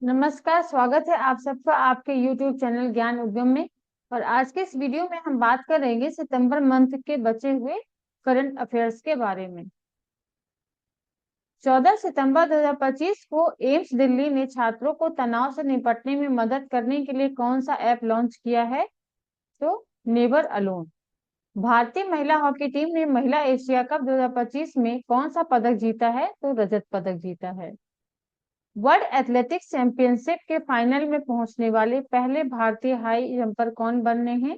नमस्कार, स्वागत है आप सबका आपके YouTube चैनल ज्ञान उद्यम में। और आज के इस वीडियो में हम बात करेंगे सितंबर मंथ के बचे हुए करंट अफेयर्स के बारे में। 14 सितंबर 2025 को एम्स दिल्ली ने छात्रों को तनाव से निपटने में मदद करने के लिए कौन सा ऐप लॉन्च किया है? तो नेवर अलोन। भारतीय महिला हॉकी टीम ने महिला एशिया कप 2025 में कौन सा पदक जीता है? तो रजत पदक जीता है। वर्ल्ड एथलेटिक्स चैंपियनशिप के फाइनल में पहुंचने वाले पहले भारतीय हाई जंपर कौन बने हैं?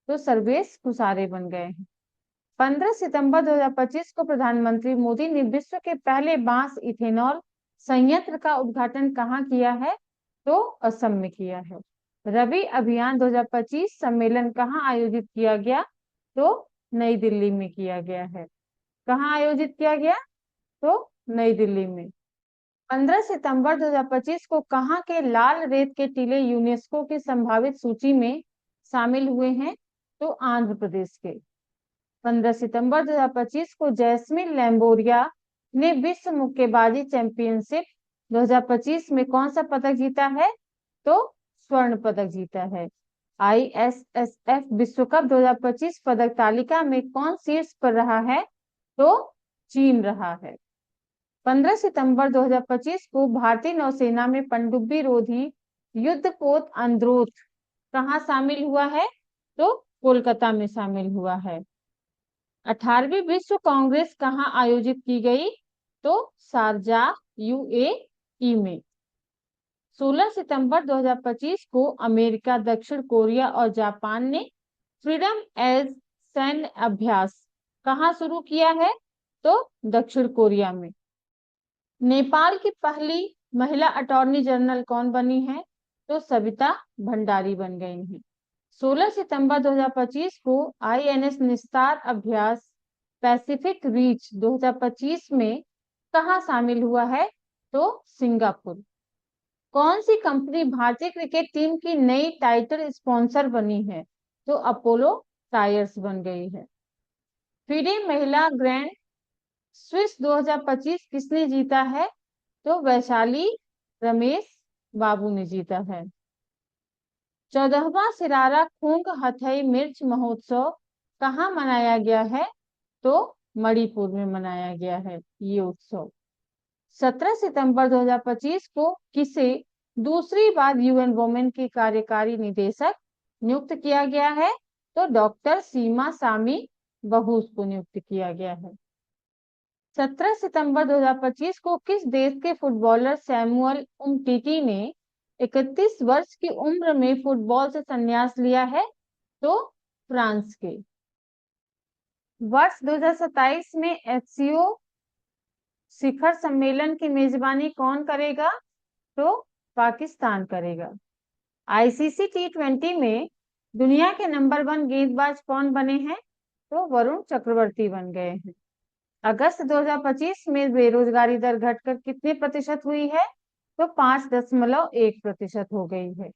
तो सर्वेश कुसारे बन गए हैं। 15 सितंबर 2025 को प्रधानमंत्री मोदी ने विश्व के पहले बांस इथेनॉल संयंत्र का उद्घाटन कहाँ किया है? तो असम में किया है। रबी अभियान 2025 सम्मेलन कहाँ आयोजित किया गया? तो नई दिल्ली में किया गया है। कहाँ आयोजित किया गया? तो नई दिल्ली में। 15 सितंबर 2025 को कहाँ के लाल रेत के टीले यूनेस्को की संभावित सूची में शामिल हुए हैं? तो आंध्र प्रदेश के। 15 सितंबर 2025 को जैस्मिन लैम्बोरिया ने विश्व मुक्केबाजी चैंपियनशिप 2025 में कौन सा पदक जीता है? तो स्वर्ण पदक जीता है। ISSF विश्व कप 2025 पदक तालिका में कौन शीर्ष पर रहा है? तो चीन रहा है। 15 सितंबर 2025 को भारतीय नौसेना में पनडुब्बी रोधी युद्धपोत अंद्रोथ कहाँ शामिल हुआ है? तो कोलकाता में शामिल हुआ है। 18वीं विश्व कांग्रेस कहाँ आयोजित की गई? तो शारजाह UAE में। 16 सितंबर 2025 को अमेरिका, दक्षिण कोरिया और जापान ने फ्रीडम एज सैन्य अभ्यास कहाँ शुरू किया है? तो दक्षिण कोरिया में। नेपाल की पहली महिला अटॉर्नी जनरल कौन बनी है? तो सविता भंडारी बन गई हैं। 16 सितंबर 2025 को INS निस्तार अभ्यास पैसिफिक रीच 2025 में कहाँ शामिल हुआ है? तो सिंगापुर। कौन सी कंपनी भारतीय क्रिकेट टीम की नई टाइटल स्पॉन्सर बनी है? तो अपोलो टायर्स बन गई है। FIDE महिला ग्रैंड स्विस 2025 किसने जीता है? तो वैशाली रमेश बाबू ने जीता है। 14वां सिरारा खूंग हथई मिर्च महोत्सव कहाँ मनाया गया है? तो मणिपुर में मनाया गया है ये उत्सव। 17 सितंबर 2025 को किसे दूसरी बार UN वुमेन की कार्यकारी निदेशक नियुक्त किया गया है? तो डॉक्टर सीमा सामी बहूस को नियुक्त किया गया है। 17 सितंबर 2025 को किस देश के फुटबॉलर सैमुअल उमटीटी ने 31 वर्ष की उम्र में फुटबॉल से संन्यास लिया है? तो फ्रांस के। वर्ष 2027 में HCO शिखर सम्मेलन की मेजबानी कौन करेगा? तो पाकिस्तान करेगा। ICC T20 में दुनिया के नंबर 1 गेंदबाज कौन बने हैं? तो वरुण चक्रवर्ती बन गए हैं। अगस्त 2025 में बेरोजगारी दर घटकर कितने प्रतिशत हुई है? तो 5.1% हो गई है।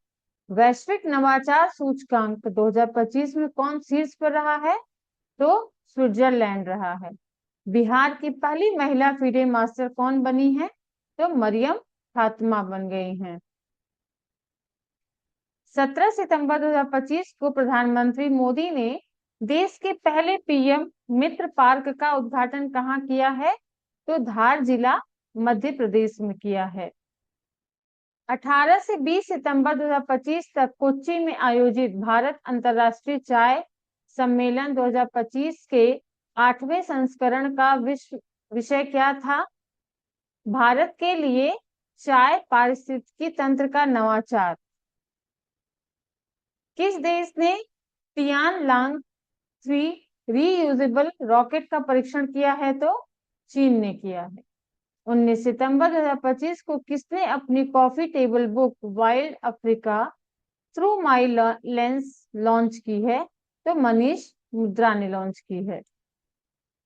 वैश्विक नवाचार सूचकांक 2025 में कौन शीर्ष पर रहा है? तो स्विट्जरलैंड रहा है। बिहार की पहली महिला FIDE मास्टर कौन बनी है? तो मरियम फातिमा बन गई हैं। 17 सितंबर 2025 को प्रधानमंत्री मोदी ने देश के पहले PM मित्र पार्क का उद्घाटन कहाँ किया है? तो धार जिला मध्य प्रदेश में किया है। 18 से 20 सितंबर 2025 तक कोच्चि में आयोजित भारत अंतर्राष्ट्रीय चाय सम्मेलन 2025 के 8वें संस्करण का विषय क्या था? भारत के लिए चाय पारिस्थितिकी तंत्र का नवाचार। किस देश ने तियान लांग 3 रीयूजेबल रॉकेट का परीक्षण किया है? तो चीन ने किया है। 19 सितंबर 2025 को किसने अपनी coffee table book wild Africa through my lens launch की है? तो मनीष मुद्रा ने लॉन्च की है।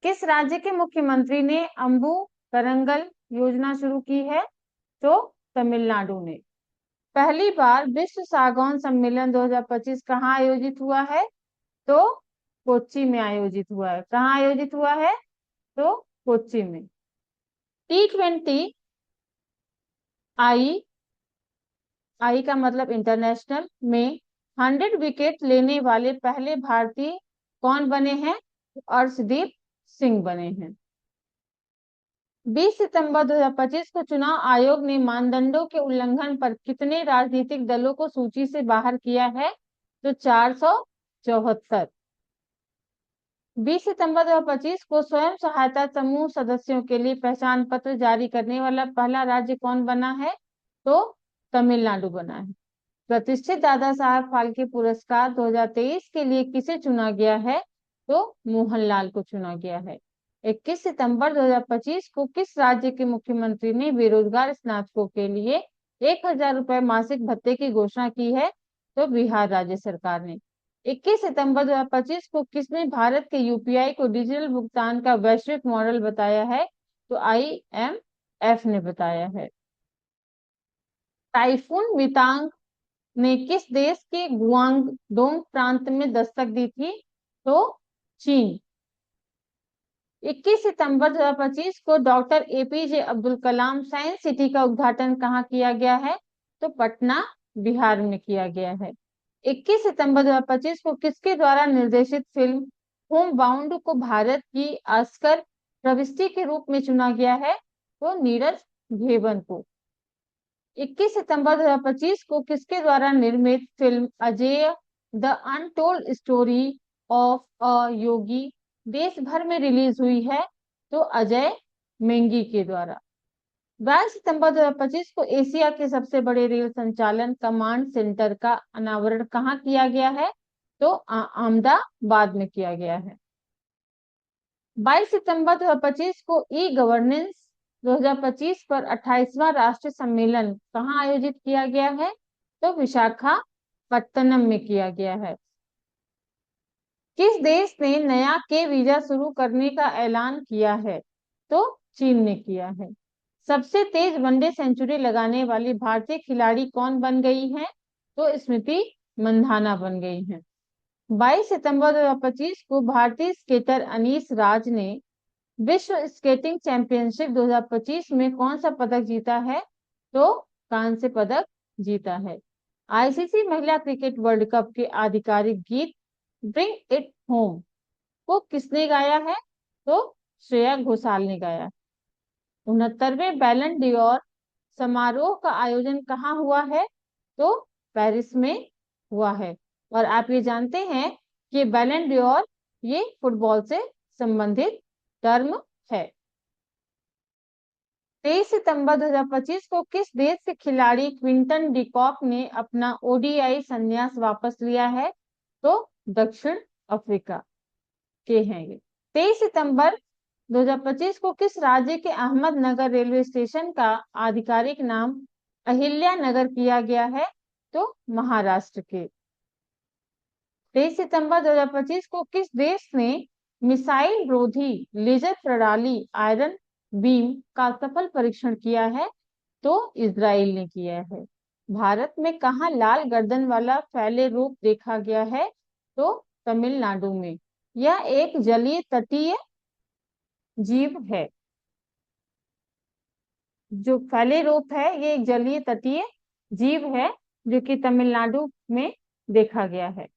किस राज्य के मुख्यमंत्री ने अंबु करंगल योजना शुरू की है? तो तमिलनाडु ने। पहली बार विश्व सागौन सम्मेलन 2025 कहाँ आयोजित हुआ है? तो कोच्चि में आयोजित हुआ है। कहाँ आयोजित हुआ है? तो कोच्चि में। T20 आई आई का मतलब इंटरनेशनल में 100 विकेट लेने वाले पहले भारतीय कौन बने हैं? अर्शदीप सिंह बने हैं। 20 सितंबर 2025 को चुनाव आयोग ने मानदंडों के उल्लंघन पर कितने राजनीतिक दलों को सूची से बाहर किया है? तो 474। 20 सितंबर 2025 को स्वयं सहायता समूह सदस्यों के लिए पहचान पत्र जारी करने वाला पहला राज्य कौन बना है? तो तमिलनाडु बना है। प्रतिष्ठित दादा साहब फाल्के पुरस्कार 2023 के लिए किसे चुना गया है? तो मोहनलाल को चुना गया है। 21 सितंबर 2025 को किस राज्य के मुख्यमंत्री ने बेरोजगार स्नातकों के लिए 1000 रुपए मासिक भत्ते की घोषणा की है? तो बिहार राज्य सरकार ने। 21 सितंबर 2025 को किसने भारत के यूपीआई को डिजिटल भुगतान का वैश्विक मॉडल बताया है? तो IMF ने बताया है। टाइफून मितांग ने किस देश के गुआंगडोंग प्रांत में दस्तक दी थी? तो चीन। 21 सितंबर 2025 को doctor APJ Abdul Kalam science city का उद्घाटन कहाँ किया गया है? तो पटना बिहार में किया गया है। 21 सितंबर 2025 को किसके द्वारा निर्देशित फिल्म होम बाउंड को भारत की ऑस्कर प्रविष्टि के रूप में चुना गया है? तो नीरज घेवन को। 21 सितंबर 2025 को किसके द्वारा निर्मित film Ajey the untold story of a yogi देश भर में रिलीज हुई है? तो अजय मेंगी के द्वारा। 22 सितंबर 2025 को एशिया के सबसे बड़े रेल संचालन कमांड सेंटर का अनावरण कहाँ किया गया है? तो अहमदाबाद में किया गया है। 22 सितंबर 2025 को ई गवर्नेंस 2025 पर 28वां राष्ट्रीय सम्मेलन कहाँ आयोजित किया गया है? तो विशाखापत्तनम में किया गया है। किस देश ने नया के वीजा शुरू करने का ऐलान किया है? तो चीन ने किया है। सबसे तेज वनडे सेंचुरी लगाने वाली भारतीय खिलाड़ी कौन बन गई है? तो स्मृति मंधाना बन गई है। 22 सितंबर 2025 को भारतीय स्केटर अनीस राज ने विश्व स्केटिंग चैंपियनशिप 2025 में कौन सा पदक जीता है? तो कांस्य पदक जीता है। ICC महिला क्रिकेट वर्ल्ड कप के आधिकारिक गीत ब्रिंग इट होम को किसने गाया है? तो श्रेया घोषाल ने गाया। 69वें बैलन डियोर समारोह का आयोजन कहाँ हुआ है? तो पेरिस में हुआ है। और आप ये जानते हैं कि बैलन डियोर ये फुटबॉल से संबंधित टर्म है। 23 सितंबर 2025 को किस देश के खिलाड़ी क्विंटन डिकॉक ने अपना ODI संन्यास वापस लिया है? तो दक्षिण अफ्रीका के हैं ये। 23 सितंबर 2025 को किस राज्य के अहमदनगर रेलवे स्टेशन का आधिकारिक नाम अहिल्या नगर किया गया है? तो महाराष्ट्र के। 23 सितंबर 2025 को किस देश ने मिसाइल रोधी लेजर प्रणाली आयरन बीम का सफल परीक्षण किया है? तो इजराइल ने किया है। भारत में कहाँ लाल गर्दन वाला फैले रूप देखा गया है? तो तमिलनाडु में। यह एक जलीय तटीय जीव है। जो फैले रूप है ये एक जलीय तटीय जीव है जो कि तमिलनाडु में देखा गया है।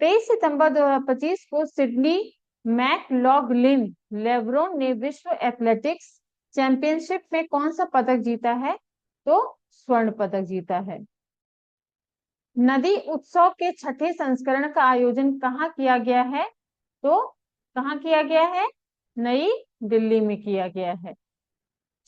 23 सितंबर 2025 को सिडनी मैकलॉगलिन लेब्रोन ने विश्व एथलेटिक्स चैंपियनशिप में कौन सा पदक जीता है? तो स्वर्ण पदक जीता है। नदी उत्सव के छठे संस्करण का आयोजन कहाँ किया गया है? तो कहाँ किया गया है? नई दिल्ली में किया गया है।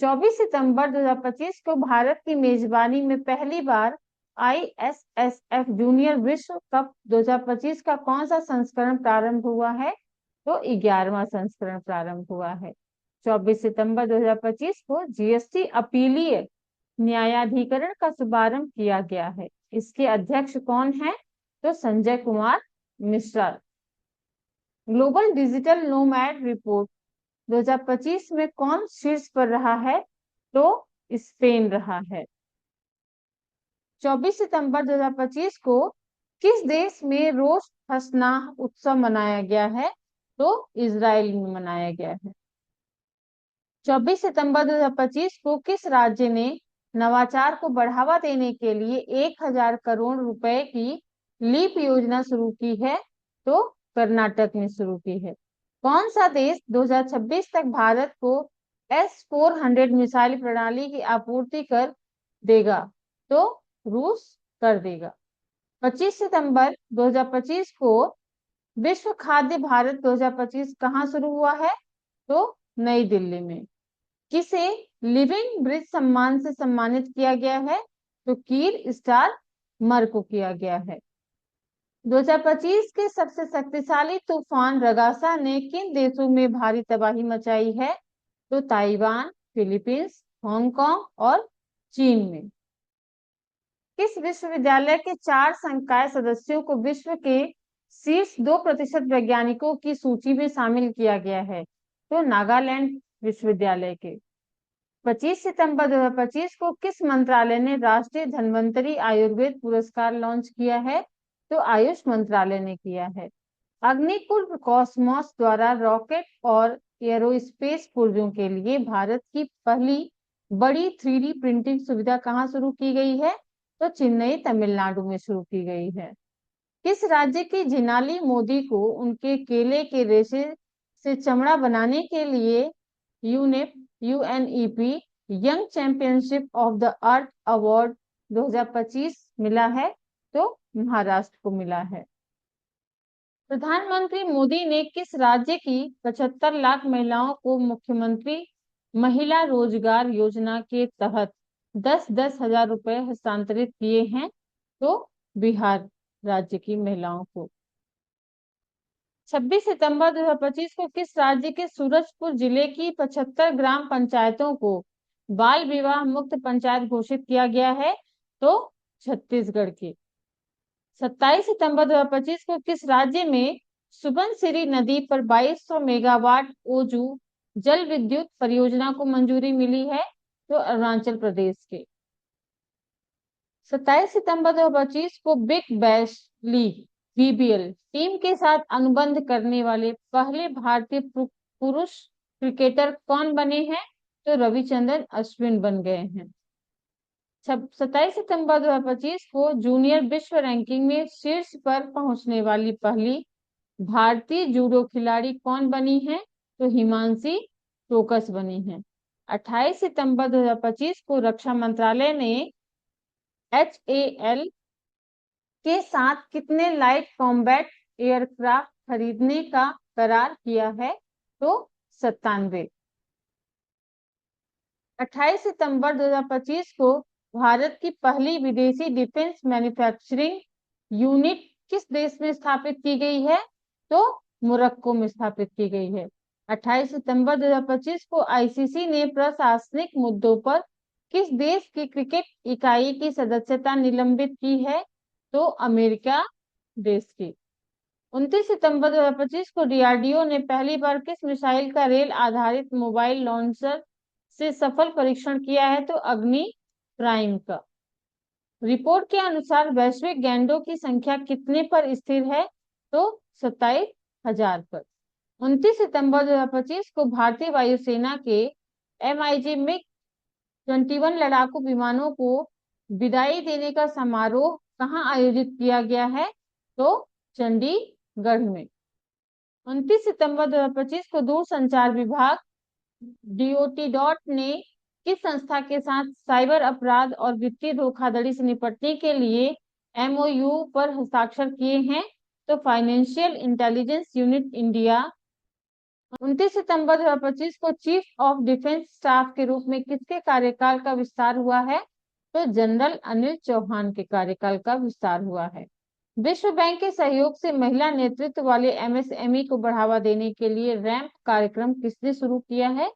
24 सितंबर 2025 को भारत की मेजबानी में पहली बार ISSF जूनियर विश्व कप 2025 का कौन सा संस्करण प्रारंभ हुआ है? तो 11वां संस्करण प्रारंभ हुआ है। 24 सितंबर 2025 को GST अपीलीय न्यायाधिकरण का शुभारंभ किया गया है। इसके अध्यक्ष कौन है? तो Sanjay Kumar Mishra. Global digital nomad report 2025 में कौन शीर्ष पर रहा है? तो स्पेन रहा है। 24 सितंबर 2025 को किस देश में रोश हसनाह उत्सव मनाया गया है? तो इजराइल में मनाया गया है। 24 सितंबर 2025 को किस राज्य ने नवाचार को बढ़ावा देने के लिए 1000 करोड़ रुपए की लीप योजना शुरू की है? तो कर्नाटक ने शुरू की है। कौन सा देश 2026 तक भारत को S-400 मिसाइल प्रणाली की आपूर्ति कर देगा? तो रूस कर देगा। 25 सितंबर 2025 को विश्व खाद्य भारत 2025 कहाँ शुरू हुआ है? तो नई दिल्ली में। किसे लिविंग ब्रिज सम्मान से सम्मानित किया गया है? तो कीर स्टारमर को किया गया है। 2025 के सबसे शक्तिशाली तूफान रगासा ने किन देशों में भारी तबाही मचाई है? तो ताइवान, फिलीपींस, हांगकांग और चीन में। किस विश्वविद्यालय के 4 संकाय सदस्यों को विश्व के शीर्ष 2% वैज्ञानिकों की सूची में शामिल किया गया है? तो नागालैंड विश्वविद्यालय के। 25 सितंबर 2025 को किस मंत्रालय ने राष्ट्रीय धन्वंतरी आयुर्वेद पुरस्कार लॉन्च किया है? तो आयुष मंत्रालय ने किया है। अग्निकुल कॉस्मोस द्वारा रॉकेट और एरोस्पेस पुर्जों के लिए भारत की पहली बड़ी 3D प्रिंटिंग सुविधा कहाँ शुरू की गई है? तो चेन्नई तमिलनाडु में शुरू की गई है। किस राज्य की जिनाली मोदी को उनके केले के रेशे से चमड़ा बनाने के लिए UNEP young championship of the earth award 2025 मिला है? तो महाराष्ट्र को मिला है। प्रधानमंत्री मोदी ने किस राज्य की 75 लाख महिलाओं को मुख्यमंत्री महिला रोजगार योजना के तहत 10-10 हजार रुपए हस्तांतरित किए हैं? तो बिहार राज्य की महिलाओं को। 26 सितंबर 2025 को किस राज्य के सूरजपुर जिले की 75 ग्राम पंचायतों को बाल विवाह मुक्त पंचायत घोषित किया गया है? तो छत्तीसगढ़ की। 27 सितंबर 2025 को किस राज्य में सुबनसिरी नदी पर 2200 मेगावाट ओजू जल विद्युत परियोजना को मंजूरी मिली है? तो अरुणाचल प्रदेश के। 27 सितंबर 2025 को big bash league BBL team के साथ अनुबंध करने वाले पहले भारतीय पुरुष क्रिकेटर कौन बने हैं? तो रविचंद्रन अश्विन बन गए हैं। 27 सितंबर 2025 को जूनियर विश्व रैंकिंग में शीर्ष पर पहुंचने वाली पहली भारतीय जूडो खिलाड़ी कौन बनी है? तो हिमांशी टोकस बनी है। 28 सितंबर 2025 को रक्षा मंत्रालय ने HAL के साथ कितने लाइट कॉम्बैट एयरक्राफ्ट खरीदने का करार किया है? तो 97। 28 सितंबर 2025 को भारत की पहली विदेशी डिफेंस मैन्युफैक्चरिंग यूनिट किस देश में स्थापित की गई है? तो मोरक्को में स्थापित की गई है। 28 सितंबर 2025 को आईसीसी ने प्रशासनिक मुद्दों पर किस देश की क्रिकेट इकाई की सदस्यता निलंबित की है? तो अमेरिका देश की। 29 सितंबर 2025 को डीआरडीओ ने पहली बार किस मिसाइल का रेल आधारित मोबाइल लॉन्चर से सफल परीक्षण किया है? तो अग्नि प्राइम का। रिपोर्ट के अनुसार वैश्विक गैंडों की संख्या कितने पर स्थिर है? तो 27,000 पर। 29 सितंबर 2025 को भारतीय वायुसेना के MiG MiG-21 लड़ाकू विमानों को विदाई देने का समारोह कहाँ आयोजित किया गया है? तो चंडीगढ़ में। 29 सितंबर 2025 को दूरसंचार विभाग DOT ने किस संस्था के साथ साइबर अपराध और वित्तीय धोखाधड़ी से निपटने के लिए MOU पर हस्ताक्षर किए हैं? तो फाइनेंशियल इंटेलिजेंस यूनिट इंडिया। 29 सितंबर 2025 को चीफ ऑफ डिफेंस स्टाफ के रूप में किसके कार्यकाल का विस्तार हुआ है? तो जनरल अनिल चौहान के कार्यकाल का विस्तार हुआ है। विश्व बैंक के सहयोग से महिला नेतृत्व वाले MSME को बढ़ावा देने के लिए रैंप कार्यक्रम किसने शुरू किया है?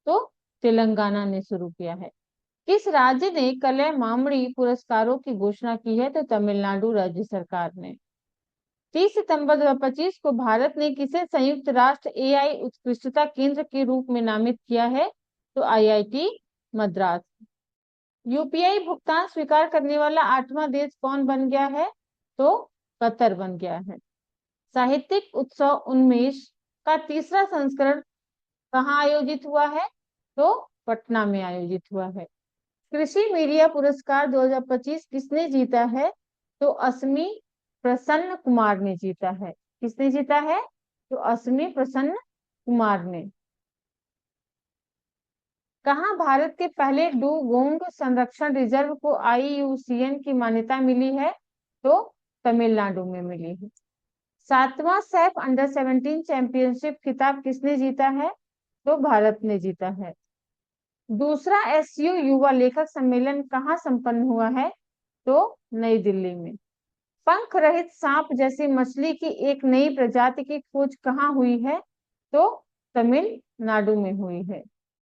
तो तेलंगाना ने शुरू किया है। किस राज्य ने कलय मामड़ी पुरस्कारों की घोषणा की है? तो तमिलनाडु राज्य सरकार ने। 30 सितंबर 2025 को भारत ने किसे संयुक्त राष्ट्र AI उत्कृष्टता केंद्र के रूप में नामित किया है? तो IIT मद्रास। UPI भुगतान स्वीकार करने वाला 8वां देश कौन बन गया है? तो कतर बन गया है। साहित्यिक उत्सव उन्मेष का तीसरा संस्करण कहाँ आयोजित हुआ है? तो पटना में आयोजित हुआ है। कृषि मीडिया पुरस्कार 2025 किसने जीता है? तो अस्मी प्रसन्न कुमार ने जीता है। किसने जीता है? तो अस्मी प्रसन्न कुमार ने। कहाँ भारत के पहले डुगोंग संरक्षण रिजर्व को IUCN की मान्यता मिली है? तो तमिलनाडु में मिली है। 7वां सैफ अंडर 17 चैंपियनशिप खिताब किसने जीता है? तो भारत ने जीता है। दूसरा SU युवा लेखक सम्मेलन कहाँ संपन्न हुआ है? तो नई दिल्ली में। पंख रहित सांप जैसी मछली की एक नई प्रजाति की खोज कहाँ हुई है? तो तमिलनाडु में हुई है।